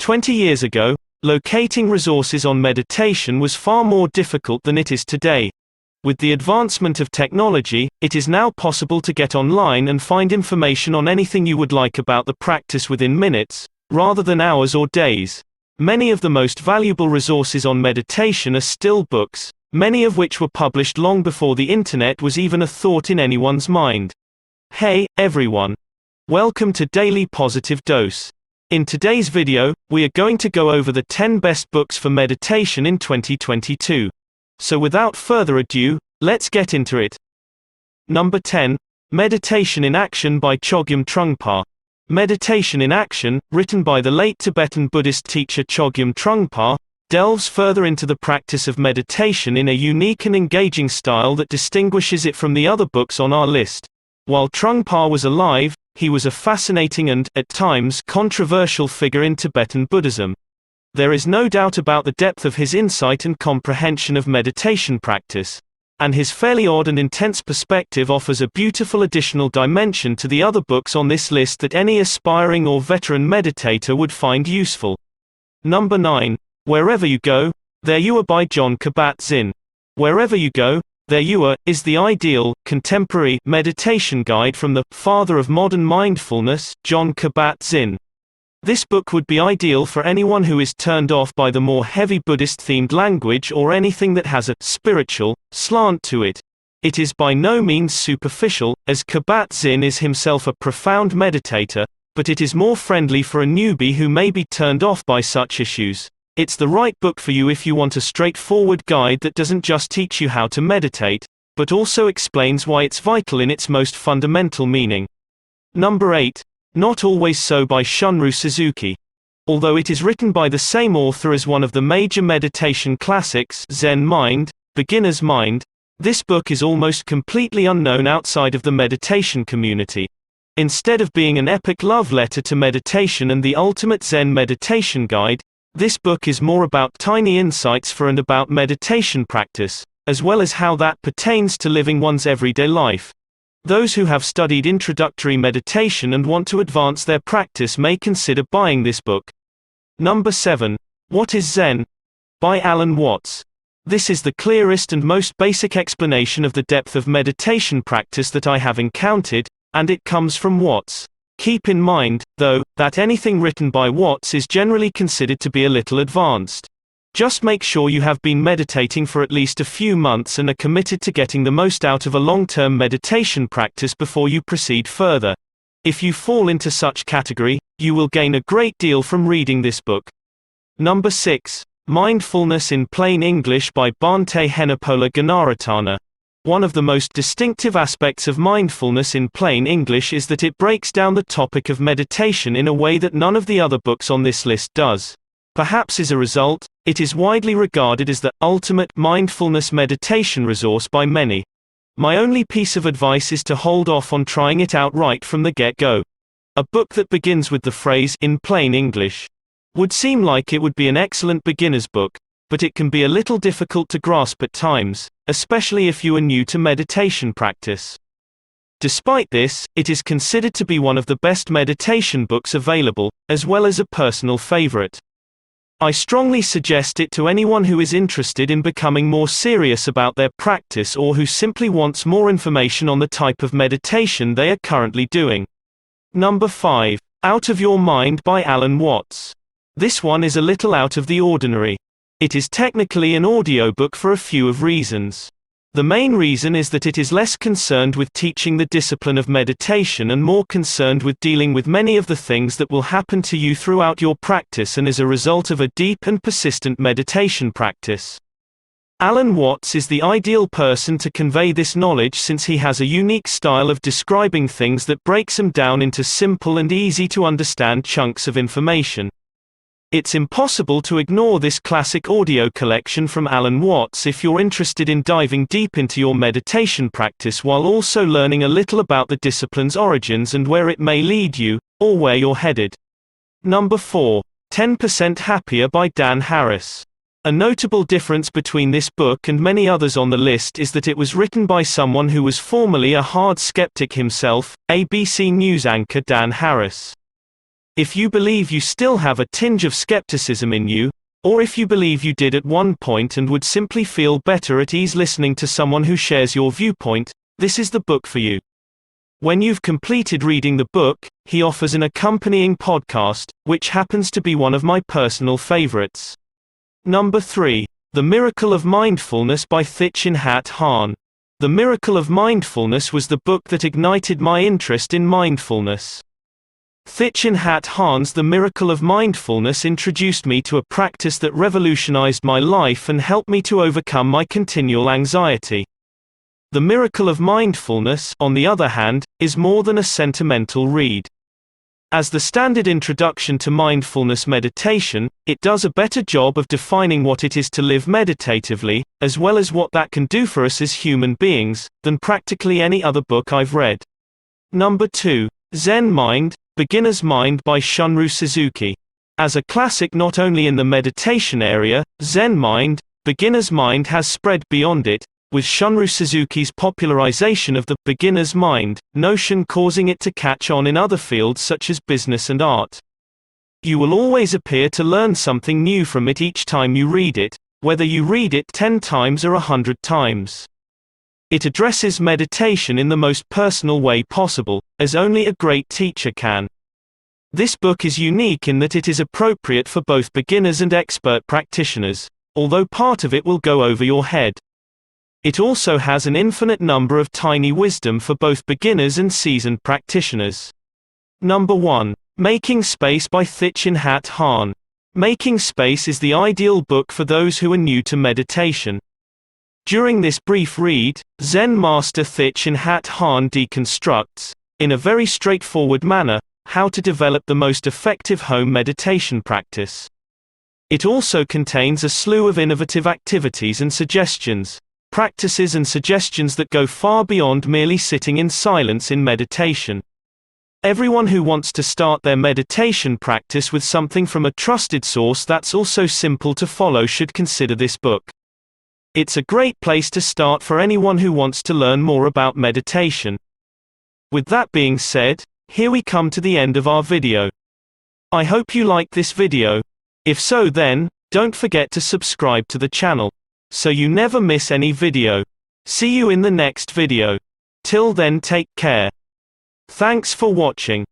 20 years ago, locating resources on meditation was far more difficult than it is today. With the advancement of technology, it is now possible to get online and find information on anything you would like about the practice within minutes, rather than hours or days. Many of the most valuable resources on meditation are still books, many of which were published long before the internet was even a thought in anyone's mind. Hey, everyone! Welcome to Daily Positive Dose. In today's video, we are going to go over the 10 best books for meditation in 2022. So without further ado, let's get into it. Number 10. Meditation in Action by Chogyam Trungpa. Meditation in Action, written by the late Tibetan Buddhist teacher Chogyam Trungpa, delves further into the practice of meditation in a unique and engaging style that distinguishes it from the other books on our list. While Trungpa was alive, he was a fascinating and, at times, controversial figure in Tibetan Buddhism. There is no doubt about the depth of his insight and comprehension of meditation practice, and his fairly odd and intense perspective offers a beautiful additional dimension to the other books on this list that any aspiring or veteran meditator would find useful. Number 9. Wherever You Go, There You Are by Jon Kabat-Zinn. Wherever You Go, There You Are is the ideal, contemporary meditation guide from the father of modern mindfulness, Jon Kabat-Zinn. This book would be ideal for anyone who is turned off by the more heavy Buddhist-themed language or anything that has a spiritual slant to it. It is by no means superficial, as Kabat-Zinn is himself a profound meditator, but it is more friendly for a newbie who may be turned off by such issues. It's the right book for you if you want a straightforward guide that doesn't just teach you how to meditate, but also explains why it's vital in its most fundamental meaning. Number 8. Not Always So by Shunryu Suzuki. Although it is written by the same author as one of the major meditation classics, Zen Mind Beginner's Mind, this book is almost completely unknown outside of the meditation community. Instead of being an epic love letter to meditation and the ultimate Zen meditation guide, this book is more about tiny insights for and about meditation practice, as well as how that pertains to living one's everyday life. Those who have studied introductory meditation and want to advance their practice may consider buying this book. Number 7. What is Zen? By Alan Watts. This is the clearest and most basic explanation of the depth of meditation practice that I have encountered, and it comes from Watts. Keep in mind, though, that anything written by Watts is generally considered to be a little advanced. Just make sure you have been meditating for at least a few months and are committed to getting the most out of a long-term meditation practice before you proceed further. If you fall into such category, you will gain a great deal from reading this book. Number 6. Mindfulness in Plain English by Bhante Henepola Gunaratana. One of the most distinctive aspects of mindfulness in plain English is that it breaks down the topic of meditation in a way that none of the other books on this list does. Perhaps as a result, it is widely regarded as the ultimate mindfulness meditation resource by many. My only piece of advice is to hold off on trying it out right from the get-go. A book that begins with the phrase, in plain English, would seem like it would be an excellent beginner's book, but it can be a little difficult to grasp at times, especially if you are new to meditation practice. Despite this, it is considered to be one of the best meditation books available, as well as a personal favorite. I strongly suggest it to anyone who is interested in becoming more serious about their practice or who simply wants more information on the type of meditation they are currently doing. Number 5. Out of Your Mind by Alan Watts. This one is a little out of the ordinary. It is technically an audiobook for a few of reasons. The main reason is that it is less concerned with teaching the discipline of meditation and more concerned with dealing with many of the things that will happen to you throughout your practice and as a result of a deep and persistent meditation practice. Alan Watts is the ideal person to convey this knowledge since he has a unique style of describing things that breaks them down into simple and easy to understand chunks of information. It's impossible to ignore this classic audio collection from Alan Watts if you're interested in diving deep into your meditation practice while also learning a little about the discipline's origins and where it may lead you, or where you're headed. Number 4. 10% Happier by Dan Harris. A notable difference between this book and many others on the list is that it was written by someone who was formerly a hard skeptic himself, ABC News anchor Dan Harris. If you believe you still have a tinge of skepticism in you, or if you believe you did at one point and would simply feel better at ease listening to someone who shares your viewpoint, this is the book for you. When you've completed reading the book, he offers an accompanying podcast, which happens to be one of my personal favorites. Number 3. The Miracle of Mindfulness by Thich Nhat Hanh. The Miracle of Mindfulness was the book that ignited my interest in mindfulness. Thich Nhat Hanh's The Miracle of Mindfulness introduced me to a practice that revolutionized my life and helped me to overcome my continual anxiety. The Miracle of Mindfulness, on the other hand, is more than a sentimental read. As the standard introduction to mindfulness meditation, it does a better job of defining what it is to live meditatively, as well as what that can do for us as human beings, than practically any other book I've read. Number 2. Zen Mind Beginner's Mind by Shunryu Suzuki. As a classic not only in the meditation area, Zen Mind Beginner's Mind has spread beyond it, with Shunryu Suzuki's popularization of the beginner's mind notion causing it to catch on in other fields such as business and art. You will always appear to learn something new from it each time you read it, whether you read it 10 times or 100 times. It addresses meditation in the most personal way possible, as only a great teacher can. This book is unique in that it is appropriate for both beginners and expert practitioners, although part of it will go over your head. It also has an infinite number of tiny wisdom for both beginners and seasoned practitioners. Number 1. Making Space by Thich Nhat Hanh. Making Space is the ideal book for those who are new to meditation. During this brief read, Zen Master Thich Nhat Hanh deconstructs, in a very straightforward manner, how to develop the most effective home meditation practice. It also contains a slew of innovative activities and suggestions, practices and suggestions that go far beyond merely sitting in silence in meditation. Everyone who wants to start their meditation practice with something from a trusted source that's also simple to follow should consider this book. It's a great place to start for anyone who wants to learn more about meditation. With that being said, here we come to the end of our video. I hope you liked this video. If so, then don't forget to subscribe to the channel, so you never miss any video. See you in the next video. Till then, take care. Thanks for watching.